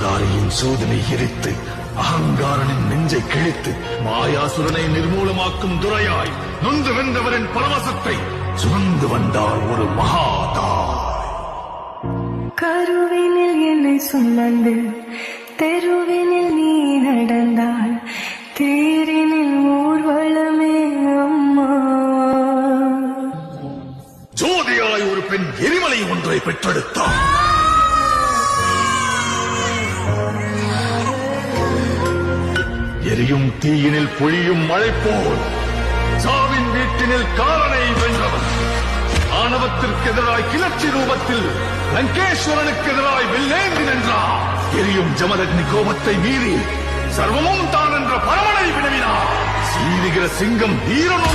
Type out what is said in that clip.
அகங்காரியின் சோதனை எரித்து அகங்காரனின் நெஞ்சை கிழித்து மாயாசுரனை நிர்மூலமாக்கும் துரையாய் நொந்து வென்றவரின் பரவசத்தை சுமந்து வந்தார் ஒரு மகாதாய். கருவினில் என்னை சுமந்து தெருவினில் நீ நடந்தால் தேரினில் ஊர்வலமே அம்மா. ஜோதியாய் ஒரு பெண் எரிமலை ஒன்றை பெற்றெடுத்தார். எரியும் தீயினில் பொழியும் மழை போல் சாவின் வீட்டினில் காலனை வென்றவன். ஆணவத்திற்கு எதிராய் கிளர்ச்சி ரூபத்தில் லங்கேஸ்வரனுக்கு எதிராய் வெள்ளேந்தி நின்றார். எரியும் ஜமதக்னி கோபத்தை மீறி சர்வமும் தான் என்ற பரமனை வினவினார். சீரிகிற சிங்கம் வீரனோ